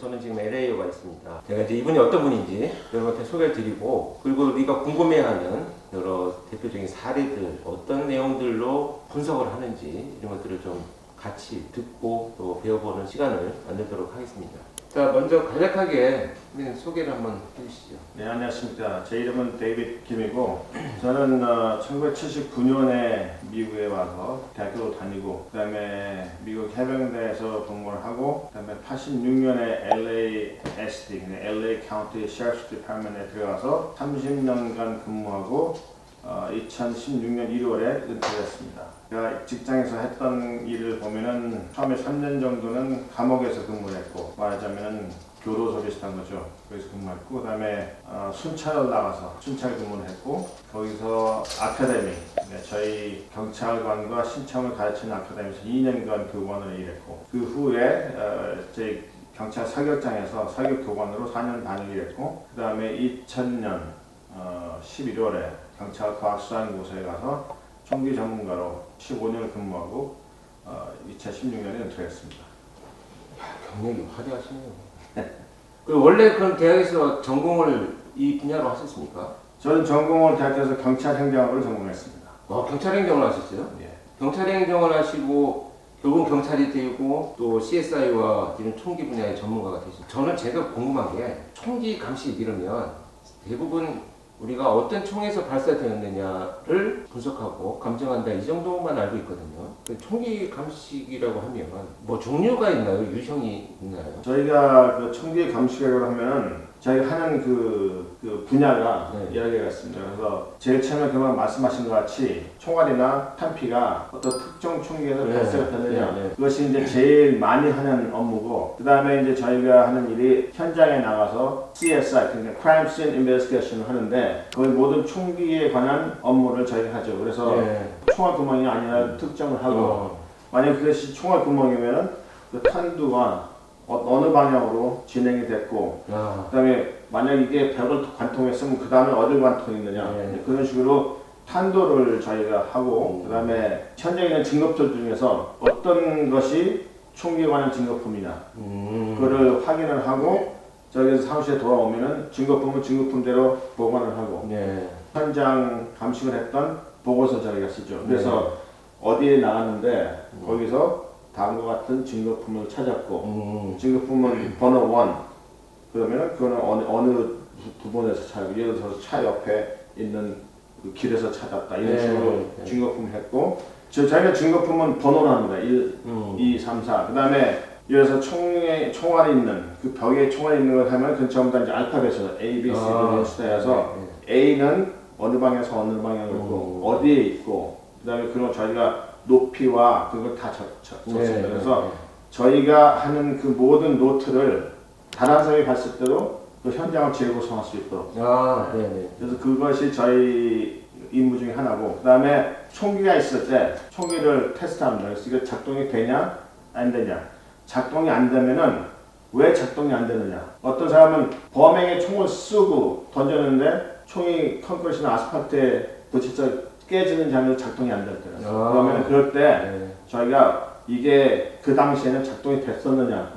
저는 지금 LA에 와 있습니다. 제가 이제 이분이 어떤 분인지 여러분한테 소개를 드리고, 그리고 우리가 궁금해하는 여러 대표적인 사례들, 어떤 내용들로 분석을 하는지 이런 것들을 좀 같이 듣고 또 배워보는 시간을 만들도록 하겠습니다. 자, 먼저 간략하게 소개를 한번 해주시죠. 네, 안녕하십니까. 제 이름은 데이빗 김이고, 저는 1979년에 미국에 와서 대학교도 다니고, 그 다음에 미국 해병대에서 복무를 하고, 그 다음에 86년에 LASD, LA County Sheriff's Department에 들어가서 30년간 근무하고 2016년 1월에 은퇴했습니다. 제가 직장에서 했던 일을 보면은 처음에 3년 정도는 감옥에서 근무를 했고, 말하자면 교도소 비슷한 거죠. 거기서 근무했고, 그 다음에 순찰을 나가서 순찰 근무를 했고, 거기서 아카데미, 저희 경찰관과 신청을 가르치는 아카데미에서 2년간 교관을 일했고, 그 후에 저희 경찰 사격장에서 사격 교관으로 4년 반을 일했고, 그 다음에 2000년 11월에 경찰 과학수사연구소에 가서 총기 전문가로 15년을 근무하고 2016년에 은퇴했습니다. 경력이 화려하시네요. 원래 그럼 대학에서 전공을 이 분야로 하셨습니까? 저는 전공을 대학에서 경찰행정학을 전공했습니다. 경찰행정을 하셨어요? 예. 경찰행정을 하시고 결국 경찰이 되고 또 CSI와 이런 총기 분야의 전문가가 되시죠. 저는 제가 궁금한 게 총기 감식 이러면 대부분 우리가 어떤 총에서 발사되었느냐를 분석하고 감정한다 이 정도만 알고 있거든요. 총기 감식이라고 하면 뭐 종류가 있나요? 유형이 있나요? 저희가 그 총기 감식이라고 하면 저희가 하는 그 분야가 여러 개가 있습니다. 그래서 제일 처음에 그만 말씀하신 것 같이 총알이나 탄피가 어떤 특정 총기에서 발사가 되느냐, 그것이 이제 제일 많이 하는 업무고, 그 다음에 이제 저희가 하는 일이 현장에 나가서 CSI, 그러니까 Crime Scene Investigation을 하는데 거의 모든 총기에 관한 업무를 저희가 하죠. 그래서 총알 구멍이 아니라 특정을 하고, 만약 그것이 총알 구멍이면 그 탄두가 어느 방향으로 진행이 됐고, 그 다음에 만약 이게 벽을 관통했으면 그 다음에 어딜 관통했느냐, 그런 식으로 탄도를 저희가 하고, 그 다음에 현장에 있는 증거들 중에서 어떤 것이 총기에 관한 증거품이냐, 그거를 확인을 하고, 저기서 사무실에 돌아오면은 증거품은 증거품대로 보관을 하고, 현장 감식을 했던 보고서 저희가 쓰죠. 그래서 어디에 나갔는데 거기서 다음과 같은 증거품을 찾았고, 증거품은 번호 1, 그러면 그거는 어느 부분에서 찾고, 예를 들어서 차 옆에 있는 그 길에서 찾았다, 이런 식으로 증거품을 했고, 저희가 증거품은 번호로 합니다. 1, 2, 3, 4. 그 다음에 예를 들어서 총알이 있는, 그 벽에 총알이 있는 걸 하면 그건 전부 다 이제 알파벳으로 A, B, C, D로 시작해서 A는 어느 방향에서 어느 방향으로 있고, 어디에 있고, 그 다음에 그런 저희가 높이와 그걸 다 적습니다. 그래서 저희가 하는 그 모든 노트를 다른 사람이 봤을 때도 그 현장을 재구성할 수 있도록. 그래서 그것이 저희 임무 중에 하나고, 그 다음에 총기가 있을 때 총기를 테스트합니다. 그래서 이게 작동이 되냐 안 되냐. 작동이 안 되면은 왜 작동이 안 되느냐. 어떤 사람은 범행에 총을 쏘고 던졌는데 총이 콘크리트나 아스팔트에 부딪혀 깨지는 장면이 작동이 안 될 때는. 그러면 그럴 때 저희가 이게 그 당시에는 작동이 됐었느냐,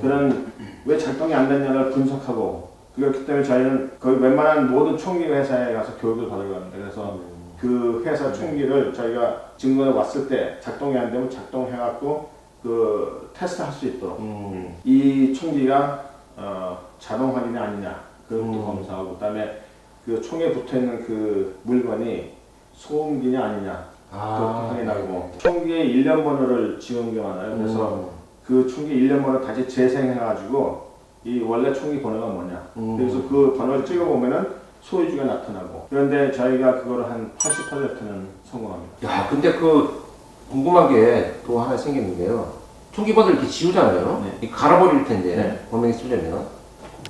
그런 왜 작동이 안 됐냐를 분석하고, 그렇기 때문에 저희는 거의 웬만한 모든 총기 회사에 가서 교육을 받으러 갑니다. 그래서 그 회사 총기를 저희가 증거에 왔을 때 작동이 안 되면 작동해갖고 그 테스트할 수 있도록 이 총기가 자동 확인이 아니냐 그것도 검사하고, 그다음에 그 총에 붙어있는 그 물건이 소음기냐 아니냐 그것도 확인하고, 총기의 일련 번호를 지운 게 많아요. 그래서 그 총기 일련 번호를 다시 재생해가지고 이 원래 총기 번호가 뭐냐, 그래서 그 번호를 찍어보면은 소유주가 나타나고, 그런데 저희가 그거를 한 80%는 성공합니다. 야, 근데 그 궁금한 게 또 하나 생겼는데요. 총기 번호를 이렇게 지우잖아요. 갈아버릴 텐데 범행이 쓰려면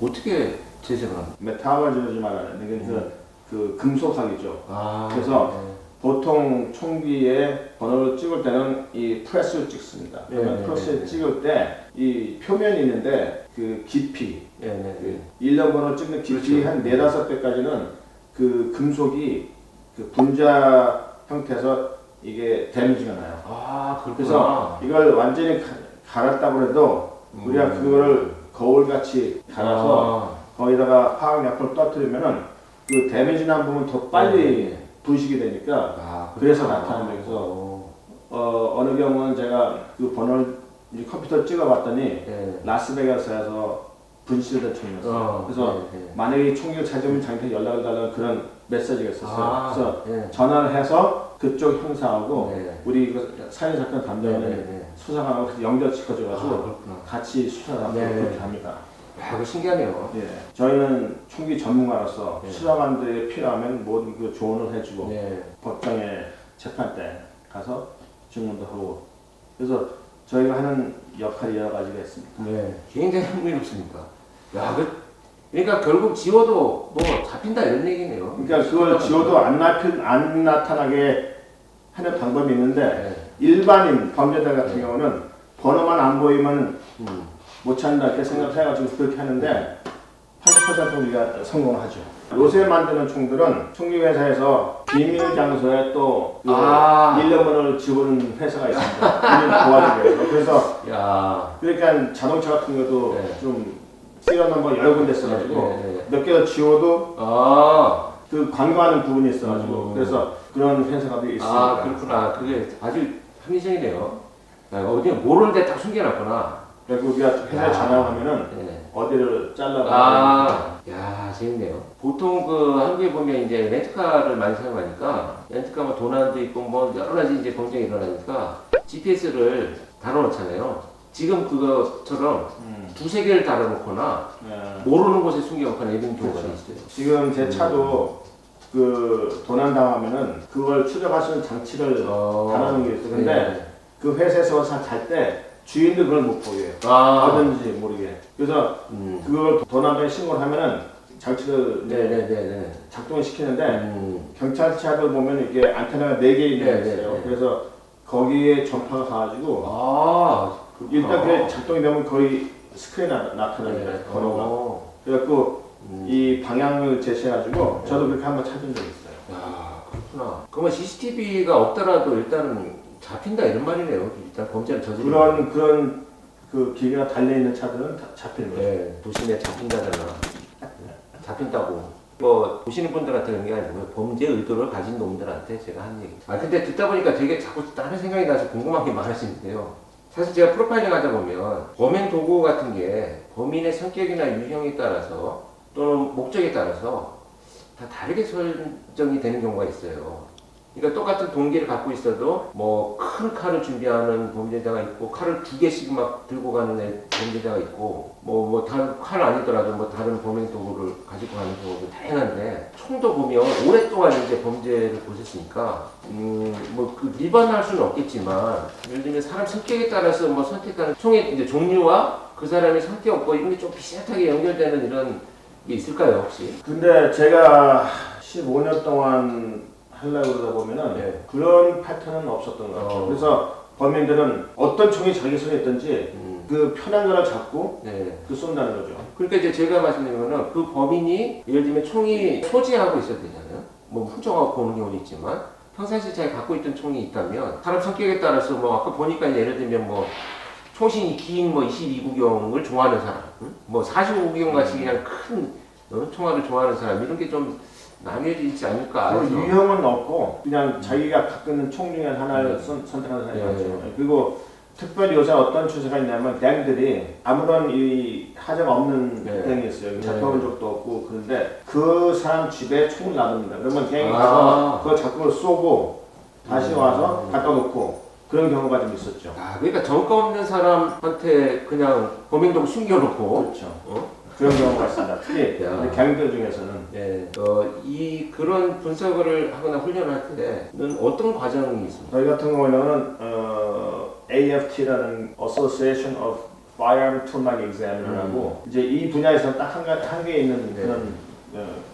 어떻게 재생을 합니까? 메탈을 지우지 말아야 돼. 그 금속학이죠. 그래서 보통 총기에 번호를 찍을 때는 이 프레스를 찍습니다. 그러면 프레스를 찍을 때 이 표면이 있는데 그 깊이, 그 일련 번호 찍는 깊이 한 4-5배까지는 그 금속이 그 분자 형태에서 이게 데미지가 나요. 그래서 이걸 완전히 갈았다고 해도 우리가 그거를 거울같이 갈아서 거기다가 화학약품을 떠뜨리면은 그 데미지 난 부분 더 빨리 분식이 되니까 그래서 나타나는 거예요. 어느 경우는 제가 그 번호를 컴퓨터 찍어봤더니 라스베가스에서 분실된 총이었어요. 그래서 만약에 총기를 찾으면 자기한테 연락을 달라는 그런 메시지가 있었어요. 그래서 전화를 해서 그쪽 형사하고 우리 그 살인사건 담당하는 수사관하고 연결시켜줘가지고 같이 수사를 하고 그렇게 합니다. 그거 신기하네요. 저희는 총기 전문가로서 수사관들이 필요하면 모든 그 조언을 해주고 법정에 재판 때 가서 증언도 하고 그래서 저희가 하는 역할이 여러 가지가 있습니다. 굉장히 흥미롭습니다. 그러니까 결국 지워도 뭐 잡힌다 이런 얘기네요. 그러니까 그걸 지워도 안 나타나게 하는 방법이 있는데 일반인 범죄자 같은 경우는 번호만 안 보이면 못 찾는다 이렇게 생각해가지고 그렇게 하는데 80% 우리가 성공하죠. 요새 만드는 총들은 총기 회사에서 비밀 장소에 또 일련번호를 집어넣는 회사가 있습니다. 도와주기 위해서. 그래서 그러니까 자동차 같은 것도 좀 시리얼 넘버 여러 군데 써가지고 몇 개를 지워도 그 관여하는 부분이 있어가지고 그래서 그런 회사가 있습니다. 그렇구나. 그게 아주 합리적이네요. 어디 모르는데 딱 숨겨놨구나. 그리고 우리가 회사에 전화하면은 어디를 잘라고. 재밌네요. 보통 그 한국에 보면 이제 렌트카를 많이 사용하니까 렌트카 뭐 도난도 있고 뭐 여러 가지 이제 범죄가 일어나니까 GPS를 달아놓잖아요. 지금 그것처럼 두세 개를 달아놓거나 모르는 곳에 숨겨놓거나 이런 경우가 있어요. 지금 제 차도 그 도난 당하면은 그걸 추적할 수 있는 장치를 달아놓은 게 있어요. 근데 그 회사에서 살 때 주인도 그걸 못 보여요. 어딘지 모르게. 그래서 그걸 도난에 신고를 하면은 장치를 작동을 시키는데 경찰차들 보면 이게 안테나가 4개 있는 게 있어요. 그래서 거기에 전파가 가가지고 일단 그게 작동이 되면 거의 스크린에 나타납니다. 번호가. 그래갖고 이 방향을 제시해가지고 저도 그렇게 한번 찾은 적이 있어요. 그렇구나. 그러면 CCTV가 없더라도 일단은 잡힌다 이런 말이네요. 일단 범죄를 저지르는 그런 그 기계가 달려있는 차들은 다 잡히는 거예요. 도심에 잡힌다잖아. 잡힌다고. 뭐 보시는 분들한테 게 아니고 범죄 의도를 가진 놈들한테 제가 한 얘기. 근데 듣다 보니까 되게 자꾸 다른 생각이 나서 궁금한 게 많으신데요. 사실 제가 프로파일링 하다 보면 범행 도구 같은 게 범인의 성격이나 유형에 따라서 또는 목적에 따라서 다 다르게 설정이 되는 경우가 있어요. 그러니까 똑같은 동기를 갖고 있어도 뭐 큰 칼을 준비하는 범죄자가 있고 칼을 2개씩 막 들고 가는 범죄자가 있고 뭐 다른 칼 아니더라도 뭐 다른 범행 도구를 가지고 가는 경우도 다양한데 총도 보면 오랫동안 이제 범죄를 보셨으니까 뭐 그 일반화할 수는 없겠지만 예를 들면 사람 성격에 따라서 뭐 선택하는 총의 이제 종류와 그 사람의 성격 뭐 이런 게 좀 비슷하게 연결되는 이런 게 있을까요 혹시? 근데 제가 15년 동안 하려고 그러다 보면은 그런 패턴은 없었던 것 같아요. 그래서 범인들은 어떤 총이 자기 손에 있든지 그 편한 거를 잡고 그 쏜다는 거죠. 그러니까 이제 제가 말씀드리면은 그 범인이 예를 들면 총이 소지하고 있어야 되잖아요. 뭐 훔쳐갖고 오는 경우도 있지만 평상시에 자기 갖고 있던 총이 있다면 사람 성격에 따라서 뭐 아까 보니까 예를 들면 뭐 총신이 긴 뭐 22구경을 좋아하는 사람, 뭐 45구경 같이 그냥 큰 총알을 좋아하는 사람 이런 게 좀 나뉘어지지 않을까. 유형은 없고 그냥 자기가 갖고 있는 총 중에 하나를 선택하는 사람이 많죠. 그리고 특별히 요새 어떤 추세가 있냐면 갱들이 아무런 이 하자가 없는 갱이 있어요. 잡혀본 적도 없고 그런데 그 사람 집에 총을 놔둡니다. 그러면 갱이 가서 그걸 자꾸 쏘고 다시 와서 갖다 놓고 그런 경우가 좀 있었죠. 그러니까 정가 없는 사람한테 그냥 범행도구 숨겨놓고 그렇죠. 그런 경우가 있습니다. 특히 갱들 중에서는. 그런 분석을 하거나 훈련할 때는 어떤 과정이 있습니까? 저희 같은 경우에는 AFT라는 Association of Firearm Toolmark Examiner라고 이제 이 분야에서 딱 한 개 있는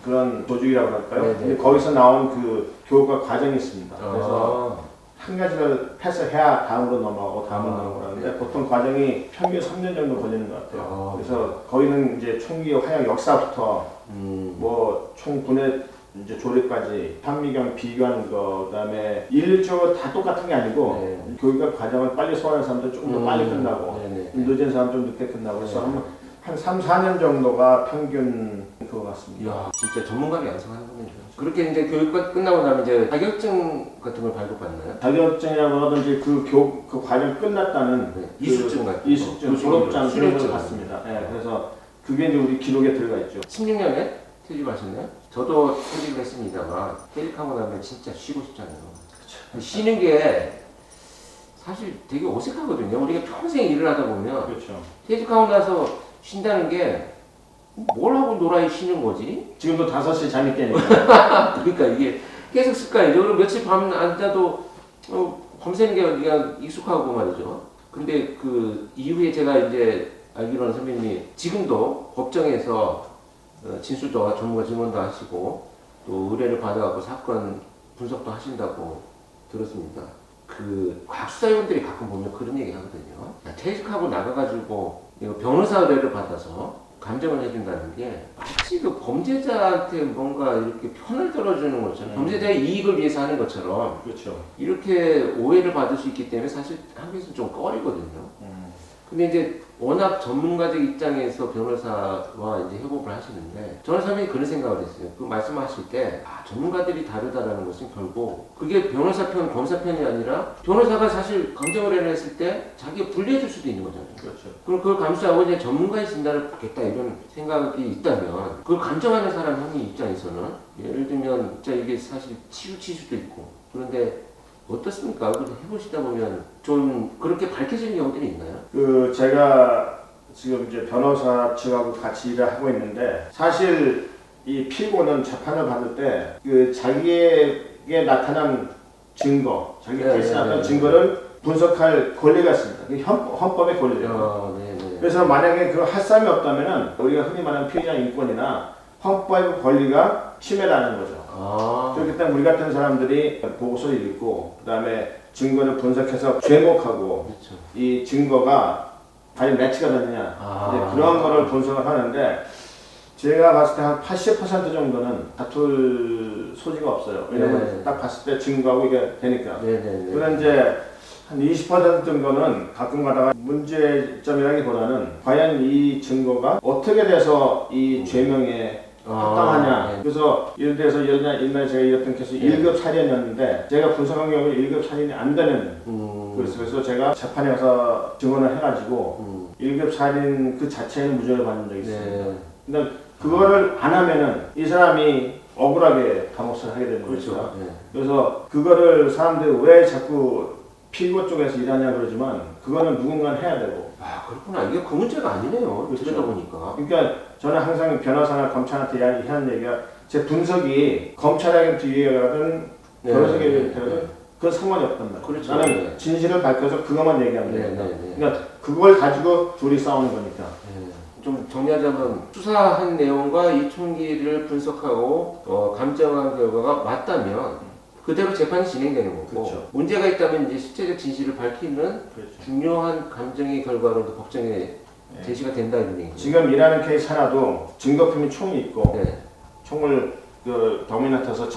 그런 조직이라고 할까요? 근데 거기서 나온 그 교육과 과정이 있습니다. 그래서 한 가지를 패스해야 다음으로 넘어가고 다음으로 넘어가는데 보통 과정이 평균 3년 정도 걸리는 것 같아요. 그래서 거기는 이제 총기 활용 역사부터 뭐 총 분해 이제 조립까지 판미경 비교하는 거 그다음에 일일적으로 다 똑같은 게 아니고 교육과 과정을 빨리 소화하는 사람들 조금 더 빨리 끝나고 늦은 사람 좀 늦게 끝나고 그래서 한번 한 3, 4년 정도가 평균 그거 같습니다. 이야, 진짜 전문가를 양성하는 거네요. 그렇게 이제 교육과 끝나고 나면 이제 자격증 같은 걸 발급받나요? 자격증이라고 하든지 그 과정 끝났다는 네, 이수증 같은 거. 이수증, 졸업장 이런 걸 받습니다. 네, 그래서 그게 이제 우리 기록에 들어가 있죠. 16년에 퇴직하셨나요? 저도 퇴직을 했습니다만 퇴직하고 나면 진짜 쉬고 싶잖아요. 그렇죠. 쉬는 게 사실 되게 어색하거든요. 우리가 평생 일을 하다 보면 그렇죠. 퇴직하고 나서 쉰다는 게 뭘 하고 놀아야 쉬는 거지? 지금도 5시 잠이 깨니까. 그러니까 이게 계속 습관이죠. 그리고 며칠 밤 안 자도 밤새는 게 그냥 익숙하고 말이죠. 근데 그 이후에 제가 이제 알기로는 선배님이 지금도 법정에서 진술도 전문가 증언도 하시고 또 의뢰를 받아갖고 사건 분석도 하신다고 들었습니다. 그 과학수사위원들이 가끔 보면 그런 얘기 하거든요. 퇴직하고 나가가지고 이거 변호사 의뢰를 받아서 감정을 해준다는 게 마치 그 범죄자한테 뭔가 이렇게 편을 들어주는 것처럼 범죄자의 이익을 위해서 하는 것처럼 그렇죠. 이렇게 오해를 받을 수 있기 때문에 사실 한국에서 좀 꺼리거든요. 근데 이제 워낙 전문가적 입장에서 변호사와 이제 협업을 하시는데 저는 사람이 그런 생각을 했어요. 그 말씀하실 때 전문가들이 다르다라는 것은 결국 그게 변호사 편, 검사 편이 아니라 변호사가 사실 감정을 했을 때 자기가 불리해질 수도 있는 거잖아요. 그렇죠. 그럼 그걸 감수하고 이제 전문가의 진단을 받겠다 이런 생각이 있다면 그걸 감정하는 사람 형님 입장에서는 예를 들면 진짜 이게 사실 치우칠 수도 있고 그런데 어떻습니까? 그걸 해보시다 보면 좀 그렇게 밝혀지는 경우들이 있나요? 그 제가 지금 이제 변호사 측하고 같이 일을 하고 있는데 사실 이 피고는 재판을 받을 때 그 자기에게 나타난 증거, 자기 케이스에 나타난 증거를 분석할 권리가 있습니다. 그게 헌법의 권리예요. 그래서 만약에 그 할사함이 없다면은 우리가 흔히 말하는 피해자 인권이나 헌법의 권리가 침해라는 거죠. 그렇기 때문에 우리 같은 사람들이 보고서를 읽고 그다음에 증거를 분석해서 죄목하고 그렇죠. 이 증거가 과연 매치가 되느냐 이제 그런 거를 분석을 하는데 제가 봤을 때 한 80% 정도는 다툴 소지가 없어요. 왜냐면 딱 봤을 때 증거하고 이게 되니까. 그런데 이제 한 20% 정도는 가끔 가다가 문제점이라기보다는 과연 이 증거가 어떻게 돼서 이 죄명에 합당하냐. 그래서 예를 들어서 옛날에 제가 일했던 케이스 1급 살인이었는데 제가 분석한 경우에 1급 살인이 안 되는 그래서 제가 재판에 가서 증언을 해가지고 1급 살인 그 자체는 무죄를 받는 적이 있습니다. 근데 그거를 안 하면은 이 사람이 억울하게 감옥살이 하게 되는 거죠. 그렇죠. 그래서 그거를 사람들이 왜 자꾸 피고 쪽에서 일하냐 그러지만 그거는 누군가는 해야 되고. 그렇구나. 이게 그 문제가 아니네요. 그렇죠. 들여다보니까. 그러니까 저는 항상 변호사나 검찰한테 하는 얘기가 제 분석이 검찰에게 유리하든 변호사에게 유리하든 그건 상관이 없단 말이에요. 그렇죠. 나는 진실을 밝혀서 그것만 얘기하면 됩니다. 그러니까 그걸 가지고 둘이 싸우는 거니까. 좀 정리하자면 수사한 내용과 이 총기를 분석하고 감정한 결과가 맞다면 그대로 재판이 진행되는 거고 그렇죠. 문제가 있다면 이제 실체적 진실을 밝히는 그렇죠. 중요한 감정의 결과로 법정에 제시가 된다 이런 얘기죠. 지금 일하는 케이스 하나도 증거품이 총이 있고 총을 그 도미나터서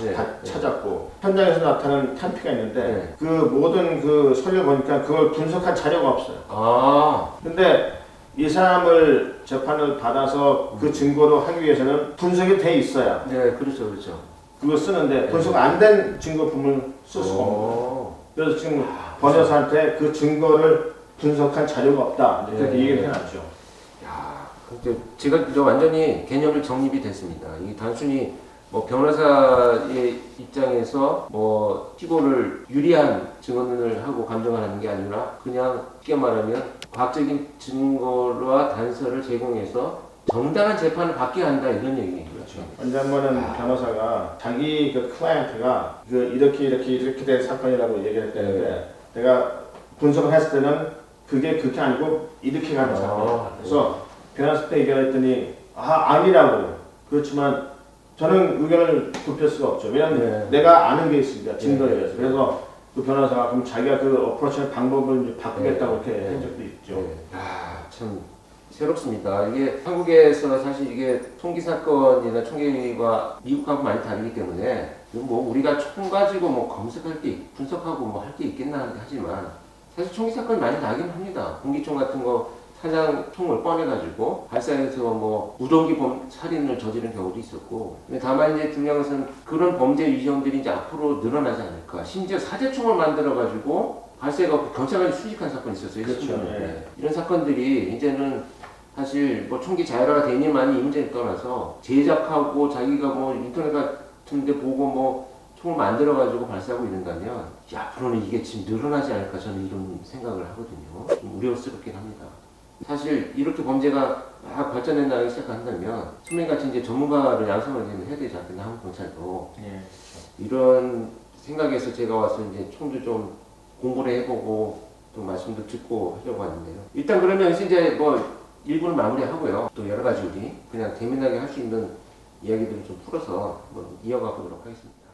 찾았고 현장에서 나타난 탄피가 있는데 그 모든 그 서류를 보니까 그걸 분석한 자료가 없어요. 근데 이 사람을 재판을 받아서 그 증거로 하기 위해서는 분석이 돼 있어야. 그렇죠. 그거 쓰는데 분석 안 된 증거품을 쓸 수가 없는 거예요. 그래서 지금 변호사한테 그 증거를 분석한 자료가 없다. 그렇게 얘기를 해놨죠. 제가 완전히 개념을 정립이 됐습니다. 이게 단순히 뭐 변호사의 입장에서 뭐 피고를 유리한 증언을 하고 감정을 하는 게 아니라 그냥 쉽게 말하면 과학적인 증거와 단서를 제공해서 정당한 재판을 받게 한다 이런 얘기인 거죠. 언제 한 번은 변호사가 자기 그 클라이언트가 그 이렇게 된 사건이라고 얘기를 했다는데 내가 분석을 했을 때는 그게 그렇게 아니고 이렇게 가는 사건이야. 그래서 변호사 때 얘기를 했더니 아니라고. 그렇지만 저는 의견을 굽힐 수가 없죠. 왜냐하면 내가 아는 게 있습니다. 증거에 의해서. 그래서 그 변호사가 그럼 자기가 그 어프로치의 방법을 이제 바꾸겠다고 이렇게 한 적도 있죠. 참 새롭습니다. 이게 한국에서 사실 이게 총기 사건이나 총기와 미국하고 많이 다르기 때문에 뭐 우리가 총 가지고 뭐 검색할 게 분석하고 뭐 할 게 있겠나 하지만 사실 총기 사건이 많이 나긴 합니다. 공기총 같은 거 사냥총을 꺼내가지고 발사해서 뭐 무동기 살인을 저지른 경우도 있었고, 근데 다만 이제 중요한 것은 그런 범죄 유형들이 이제 앞으로 늘어나지 않을까. 심지어 사제총을 만들어가지고 발사해갖고 경찰관이 순직한 사건이 있었어요. 그렇죠. 10년 전에. 예. 이런 사건들이 이제는 사실 뭐 총기 자율화가 되니만이 이 문제를 떠나서 제작하고 자기가 뭐 인터넷 같은데 보고 뭐 총을 만들어가지고 발사하고 이런다면 앞으로는 이게 지금 늘어나지 않을까 저는 이런 생각을 하거든요. 좀 우려스럽긴 합니다. 사실 이렇게 범죄가 막 발전해 나가기 시작한다면 선배님같이 이제 전문가를 양성을 해야 되지 않겠나, 한국 경찰도. 예. 이런 생각에서 제가 와서 이제 총도 좀 공부를 해보고 또 말씀도 듣고 하려고 하는데요. 일단 그러면 이제 뭐 일부는 마무리하고요. 또 여러 가지 우리 그냥 재미나게 할 수 있는 이야기들을 좀 풀어서 한번 이어가 보도록 하겠습니다.